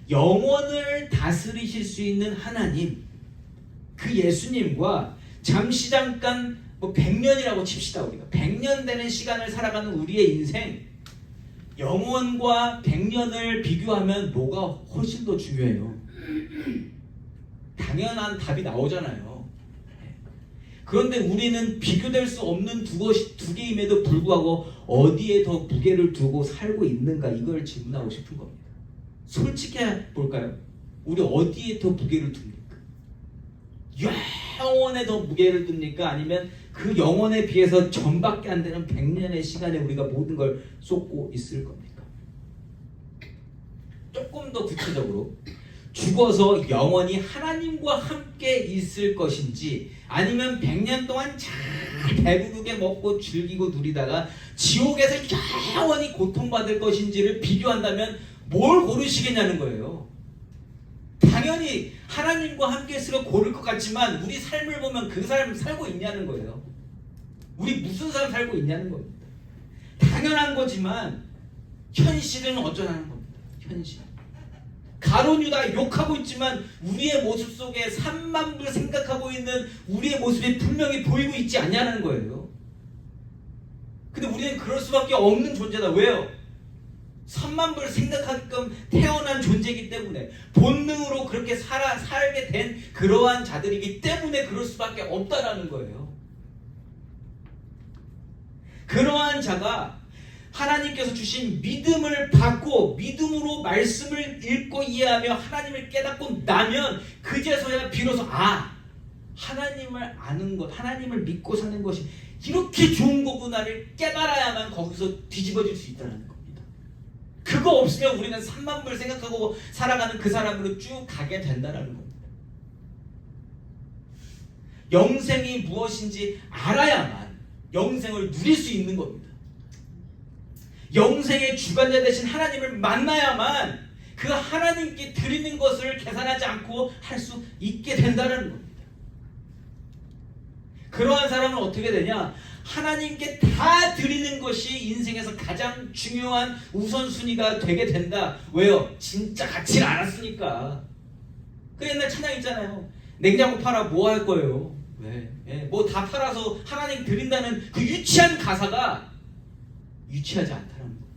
영원을 다스리실 수 있는 하나님, 그 예수님과 잠시 잠깐 100년이라고 칩시다. 우리가 100년 되는 시간을 살아가는 우리의 인생, 영원과 100년을 비교하면 뭐가 훨씬 더 중요해요? 당연한 답이 나오잖아요. 그런데 우리는 비교될 수 없는 두 개임에도 불구하고 어디에 더 무게를 두고 살고 있는가, 이걸 질문하고 싶은 겁니다. 솔직히 볼까요? 우리 어디에 더 무게를 둡니까? 영원에 더 무게를 둡니까? 아니면 그 영원에 비해서 전밖에 안 되는 100년의 시간에 우리가 모든 걸 쏟고 있을 겁니까? 조금 더 구체적으로 죽어서 영원히 하나님과 함께 있을 것인지, 아니면 100년 동안 잘 배부르게 먹고 즐기고 누리다가 지옥에서 영원히 고통받을 것인지를 비교한다면 뭘 고르시겠냐는 거예요. 당연히 하나님과 함께 있으려 고를 것 같지만 우리 삶을 보면 그 삶을 살고 있냐는 거예요. 우리 무슨 삶 살고 있냐는 겁니다. 당연한 거지만 현실은 어쩌라는 겁니다. 현실. 가룟 유다 욕하고 있지만 우리의 모습 속에 3만 불 생각하고 있는 우리의 모습이 분명히 보이고 있지 않냐는 거예요. 근데 우리는 그럴 수밖에 없는 존재다. 왜요? 3만 불 생각하게끔 태어난 존재이기 때문에, 본능으로 그렇게 살게 된 그러한 자들이기 때문에 그럴 수밖에 없다라는 거예요. 그러한 자가 하나님께서 주신 믿음을 받고 믿음으로 말씀을 읽고 이해하며 하나님을 깨닫고 나면 그제서야 비로소 하나님을 아는 것, 하나님을 믿고 사는 것이 이렇게 좋은 거구나를 깨달아야만 거기서 뒤집어질 수 있다는 겁니다. 그거 없으면 우리는 3만 불 생각하고 살아가는 그 사람으로 쭉 가게 된다는 겁니다. 영생이 무엇인지 알아야만 영생을 누릴 수 있는 겁니다. 영생의 주관자 되신 하나님을 만나야만 그 하나님께 드리는 것을 계산하지 않고 할 수 있게 된다는 겁니다. 그러한 사람은 어떻게 되냐? 하나님께 다 드리는 것이 인생에서 가장 중요한 우선순위가 되게 된다. 왜요? 진짜 가치를 알았으니까. 그 옛날 찬양 있잖아요. 냉장고 팔아 뭐 할 거예요? 왜? 뭐 다 팔아서 하나님 드린다는 그 유치한 가사가 유치하지 않다는 거예요.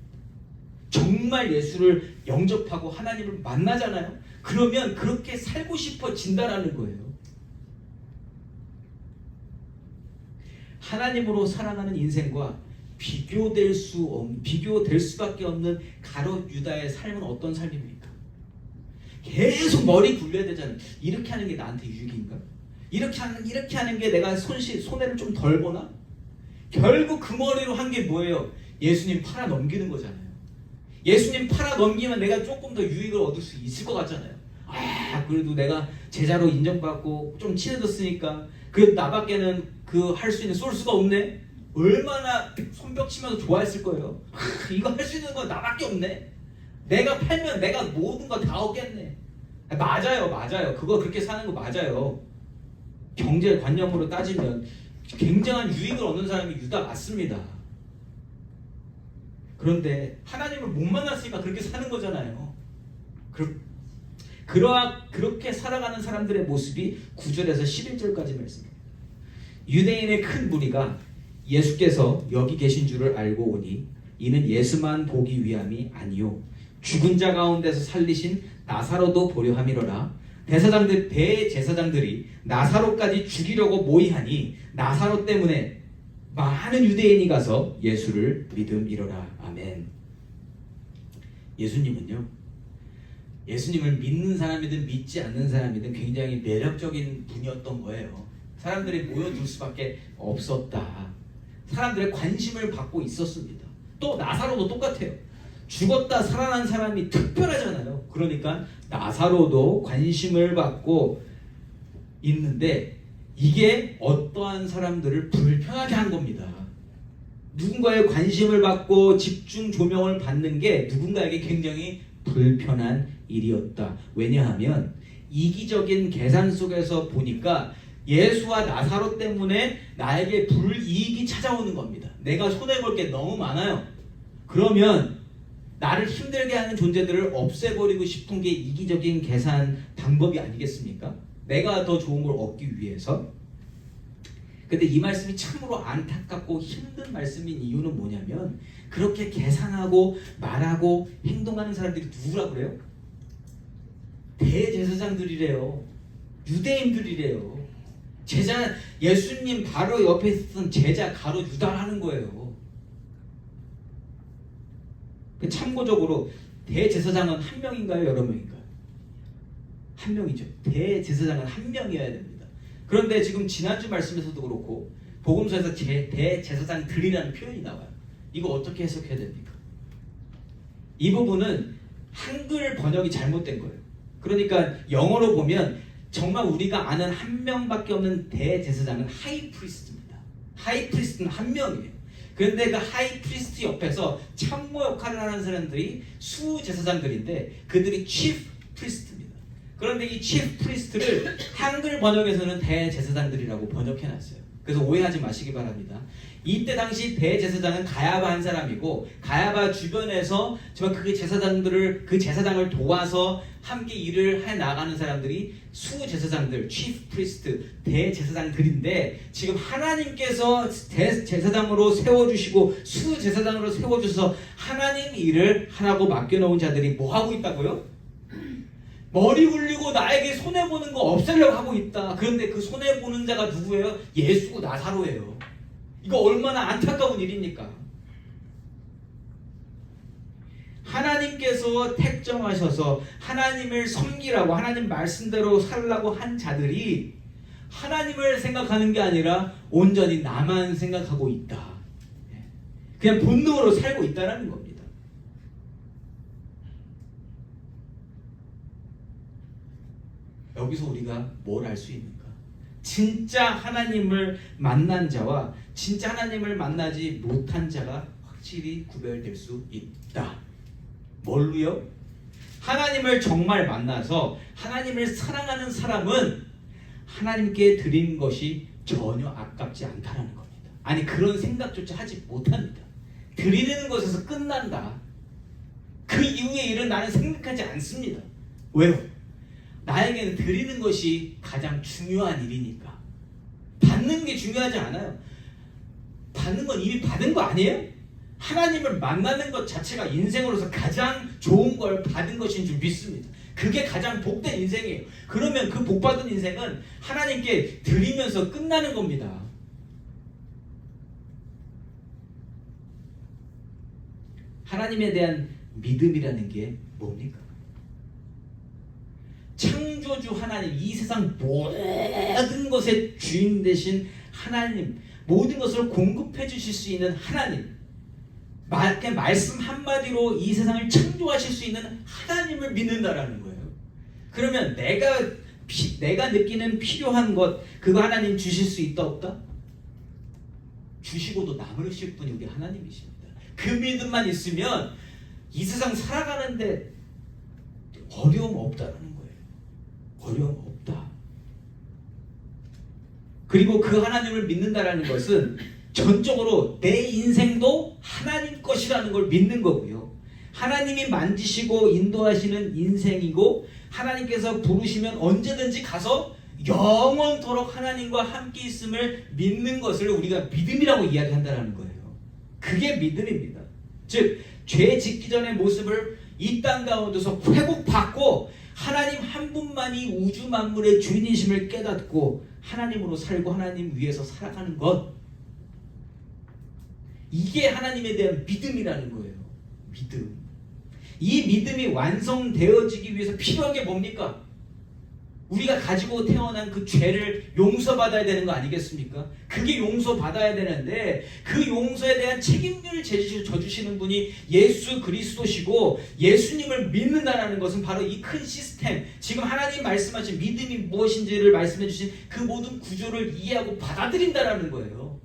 정말 예수를 영접하고 하나님을 만나잖아요. 그러면 그렇게 살고 싶어진다라는 거예요. 하나님으로 살아가는 인생과 비교될 수밖에 없는 가롯 유다의 삶은 어떤 삶입니까? 계속 머리 굴려야 되잖아요. 이렇게 하는 게 나한테 유익인가? 이렇게 하는 게 내가 손해를 좀 덜 보나? 결국 그 머리로 한 게 뭐예요? 예수님 팔아 넘기는 거잖아요. 예수님 팔아 넘기면 내가 조금 더 유익을 얻을 수 있을 것 같잖아요. 그래도 내가 제자로 인정받고 좀 친해졌으니까 그래도 나밖에는 그 할 수 있는 소스가 없네. 얼마나 손뼉치면서 좋아했을 거예요. 이거 할 수 있는 건 나밖에 없네. 내가 팔면 내가 모든 거 다 얻겠네. 맞아요. 그거 그렇게 사는 거 맞아요. 경제관념으로 따지면 굉장한 유익을 얻는 사람이 유다 맞습니다. 그런데 하나님을 못 만났으니까 그렇게 사는 거잖아요. 그렇게 살아가는 사람들의 모습이 9절에서 11절까지 말씀입니다. 유대인의 큰 무리가 예수께서 여기 계신 줄을 알고 오니 이는 예수만 보기 위함이 아니요 죽은 자 가운데서 살리신 나사로도 보려 함이로라. 대제사장들이 나사로까지 죽이려고 모이하니 나사로 때문에 많은 유대인이 가서 예수를 믿음이로라. 아멘. 예수님은요, 예수님을 믿는 사람이든 믿지 않는 사람이든 굉장히 매력적인 분이었던 거예요. 사람들이 모여들 수밖에 없었다. 사람들의 관심을 받고 있었습니다. 또 나사로도 똑같아요. 죽었다 살아난 사람이 특별하잖아요. 그러니까 나사로도 관심을 받고 있는데 이게 어떠한 사람들을 불편하게 한 겁니다. 누군가의 관심을 받고 집중 조명을 받는 게 누군가에게 굉장히 불편한 일이었다. 왜냐하면 이기적인 계산 속에서 보니까 예수와 나사로 때문에 나에게 불이익이 찾아오는 겁니다. 내가 손해볼 게 너무 많아요. 그러면 나를 힘들게 하는 존재들을 없애버리고 싶은 게 이기적인 계산 방법이 아니겠습니까? 내가 더 좋은 걸 얻기 위해서. 근데 이 말씀이 참으로 안타깝고 힘든 말씀인 이유는 뭐냐면 그렇게 계산하고 말하고 행동하는 사람들이 누구라고 그래요? 대제사장들이래요. 유대인들이래요. 예수님 바로 옆에 있었던 제자 가롯 유다라는 거예요. 참고적으로 대제사장은 한 명인가요? 여러 명인가요? 한 명이죠. 대제사장은 한 명이어야 됩니다. 그런데 지금 지난주 말씀에서도 그렇고 복음서에서 대제사장들이라는 표현이 나와요. 이거 어떻게 해석해야 됩니까? 이 부분은 한글 번역이 잘못된 거예요. 그러니까 영어로 보면 정말 우리가 아는 한 명밖에 없는 대제사장은 하이프리스트입니다. 하이프리스트는 한 명이에요. 그런데 그 하이프리스트 옆에서 참모 역할을 하는 사람들이 수제사장들인데 그들이 chief priest입니다. 그런데 이 chief priest를 한글 번역에서는 대제사장들이라고 번역해놨어요. 그래서 오해하지 마시기 바랍니다. 이때 당시 대제사장은 가야바 한 사람이고 가야바 주변에서 정말 그 제사장을 도와서 함께 일을 해 나가는 사람들이 수제사장들, chief priest, 대제사장들인데 지금 하나님께서 대제사장으로 세워주시고 수제사장으로 세워주셔서 하나님 일을 하라고 맡겨놓은 자들이 뭐 하고 있다고요? 머리 굴리고 나에게 손해보는 거 없애려고 하고 있다. 그런데 그 손해보는 자가 누구예요? 예수고 나사로예요. 이거 얼마나 안타까운 일입니까? 하나님께서 택정하셔서 하나님을 섬기라고 하나님 말씀대로 살라고 한 자들이 하나님을 생각하는 게 아니라 온전히 나만 생각하고 있다. 그냥 본능으로 살고 있다는 겁니다. 여기서 우리가 뭘 알 수 있는가? 진짜 하나님을 만난 자와 진짜 하나님을 만나지 못한 자가 확실히 구별될 수 있다. 뭘로요? 하나님을 정말 만나서 하나님을 사랑하는 사람은 하나님께 드린 것이 전혀 아깝지 않다라는 겁니다. 아니 그런 생각조차 하지 못합니다. 드리는 것에서 끝난다. 그 이후의 일은 나는 생각하지 않습니다. 왜요? 나에게는 드리는 것이 가장 중요한 일이니까. 받는 게 중요하지 않아요. 받는 건 이미 받은 거 아니에요? 하나님을 만나는 것 자체가 인생으로서 가장 좋은 걸 받은 것인 줄 믿습니다. 그게 가장 복된 인생이에요. 그러면 그 복받은 인생은 하나님께 드리면서 끝나는 겁니다. 하나님에 대한 믿음이라는 게 뭡니까? 창조주 하나님, 이 세상 모든 것의 주인 되신 하나님, 모든 것을 공급해 주실 수 있는 하나님, 말씀 한마디로 이 세상을 창조하실 수 있는 하나님을 믿는다라는 거예요. 그러면 내가 느끼는 필요한 것, 그거 하나님 주실 수 있다 없다? 주시고도 남으실 분이 우리 하나님이십니다. 그 믿음만 있으면 이 세상 살아가는데 어려움 없다라는 거예요. 어려움 없다. 그리고 그 하나님을 믿는다라는 것은 전적으로 내 인생도 하나님 것이라는 걸 믿는 거고요. 하나님이 만지시고 인도하시는 인생이고 하나님께서 부르시면 언제든지 가서 영원토록 하나님과 함께 있음을 믿는 것을 우리가 믿음이라고 이야기한다는 거예요. 그게 믿음입니다. 즉 죄 짓기 전의 모습을 이 땅 가운데서 회복받고 하나님 한 분만이 우주 만물의 주인이심을 깨닫고 하나님으로 살고 하나님 위해서 살아가는 것, 이게 하나님에 대한 믿음이라는 거예요. 믿음. 이 믿음이 완성되어지기 위해서 필요한 게 뭡니까? 우리가 가지고 태어난 그 죄를 용서받아야 되는 거 아니겠습니까? 그게 용서받아야 되는데 그 용서에 대한 책임을 져주시는 분이 예수 그리스도시고 예수님을 믿는다는 것은 바로 이 큰 시스템, 지금 하나님 말씀하신 믿음이 무엇인지를 말씀해 주신 그 모든 구조를 이해하고 받아들인다는 거예요.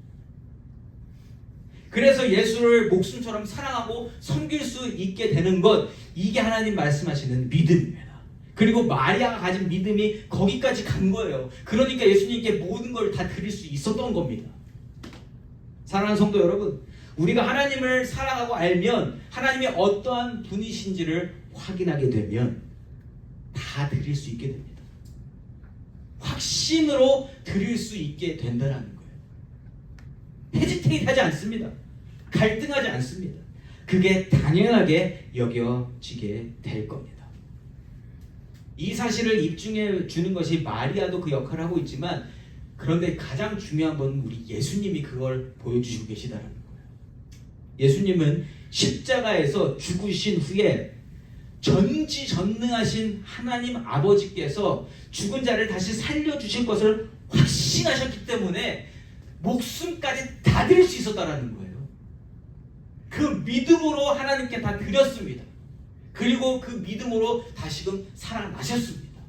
그래서 예수를 목숨처럼 사랑하고 섬길 수 있게 되는 것, 이게 하나님 말씀하시는 믿음입니다. 그리고 마리아가 가진 믿음이 거기까지 간 거예요. 그러니까 예수님께 모든 걸 다 드릴 수 있었던 겁니다. 사랑하는 성도 여러분, 우리가 하나님을 사랑하고 알면 하나님이 어떠한 분이신지를 확인하게 되면 다 드릴 수 있게 됩니다. 확신으로 드릴 수 있게 된다는 거예요. 헤지테이트 하지 않습니다. 갈등하지 않습니다. 그게 당연하게 여겨지게 될 겁니다. 이 사실을 입증해 주는 것이 마리아도 그 역할을 하고 있지만, 그런데 가장 중요한 건 우리 예수님이 그걸 보여주시고 계시다는 거예요. 예수님은 십자가에서 죽으신 후에 전지전능하신 하나님 아버지께서 죽은 자를 다시 살려주실 것을 확신하셨기 때문에 목숨까지 다 드릴 수 있었다는 거예요. 그 믿음으로 하나님께 다 드렸습니다. 그리고 그 믿음으로 다시금 살아나셨습니다.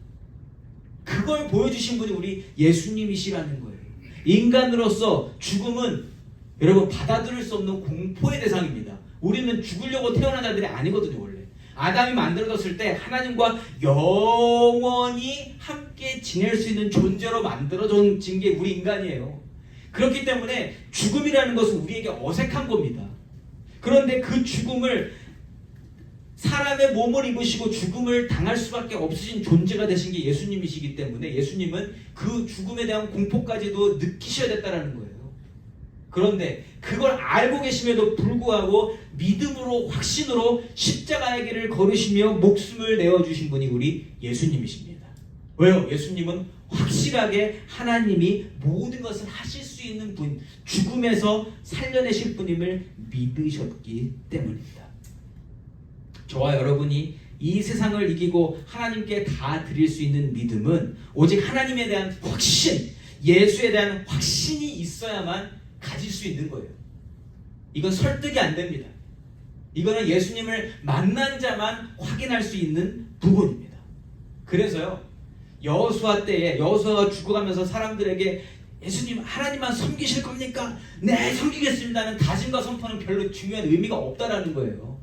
그걸 보여주신 분이 우리 예수님이시라는 거예요. 인간으로서 죽음은 여러분 받아들일 수 없는 공포의 대상입니다. 우리는 죽으려고 태어난 자들이 아니거든요. 원래 아담이 만들어졌을 때 하나님과 영원히 함께 지낼 수 있는 존재로 만들어진 게 우리 인간이에요. 그렇기 때문에 죽음이라는 것은 우리에게 어색한 겁니다. 그런데 그 죽음을 사람의 몸을 입으시고 죽음을 당할 수밖에 없으신 존재가 되신 게 예수님이시기 때문에 예수님은 그 죽음에 대한 공포까지도 느끼셔야 됐다라는 거예요. 그런데 그걸 알고 계심에도 불구하고 믿음으로 확신으로 십자가의 길을 걸으시며 목숨을 내어주신 분이 우리 예수님이십니다. 왜요? 예수님은 확실하게 하나님이 모든 것을 하실 수 있는 분, 죽음에서 살려내실 분임을 믿으셨기 때문입니다. 저와 여러분이 이 세상을 이기고 하나님께 다 드릴 수 있는 믿음은 오직 하나님에 대한 확신, 예수에 대한 확신이 있어야만 가질 수 있는 거예요. 이건 설득이 안 됩니다. 이거는 예수님을 만난 자만 확인할 수 있는 부분입니다. 그래서요, 여호수아 때에 여호수아가 죽어가면서 사람들에게 예수님 하나님만 섬기실 겁니까? 네, 섬기겠습니다는 다짐과 선포는 별로 중요한 의미가 없다라는 거예요.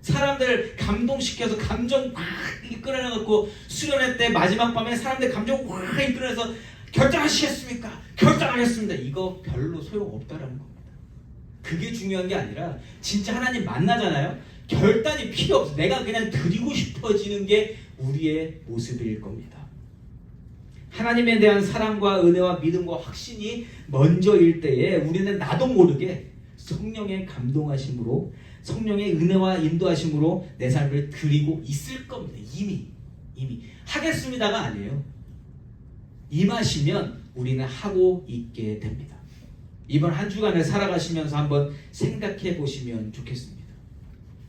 사람들 감동시켜서 감정 막 이끌어내놓고 수련회 때 마지막 밤에 사람들 감정 막 이끌어내서 결정하시겠습니까? 결정하겠습니다. 이거 별로 소용없다라는 겁니다. 그게 중요한 게 아니라 진짜 하나님 만나잖아요. 결단이 필요 없어. 내가 그냥 드리고 싶어지는 게 우리의 모습일 겁니다. 하나님에 대한 사랑과 은혜와 믿음과 확신이 먼저일 때에 우리는 나도 모르게 성령의 감동하심으로 성령의 은혜와 인도하심으로 내 삶을 드리고 있을 겁니다. 이미 하겠습니다가 아니에요. 임하시면 우리는 하고 있게 됩니다. 이번 한 주간을 살아가시면서 한번 생각해 보시면 좋겠습니다.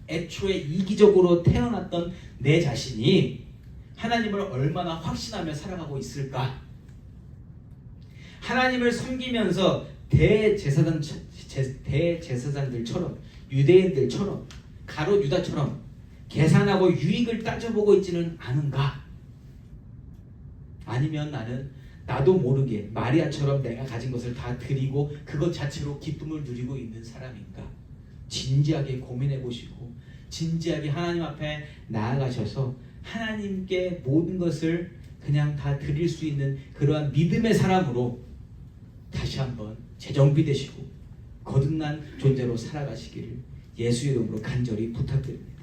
애초에 이기적으로 태어났던 내 자신이 하나님을 얼마나 확신하며 살아가고 있을까? 하나님을 섬기면서 대제사장들처럼 유대인들처럼 가롯 유다처럼 계산하고 유익을 따져보고 있지는 않은가? 아니면 나도 모르게 마리아처럼 내가 가진 것을 다 드리고 그것 자체로 기쁨을 누리고 있는 사람인가? 진지하게 고민해 보시고 진지하게 하나님 앞에 나아가셔서 하나님께 모든 것을 그냥 다 드릴 수 있는 그러한 믿음의 사람으로 다시 한번 재정비되시고 거듭난 존재로 살아가시기를 예수 이름으로 간절히 부탁드립니다.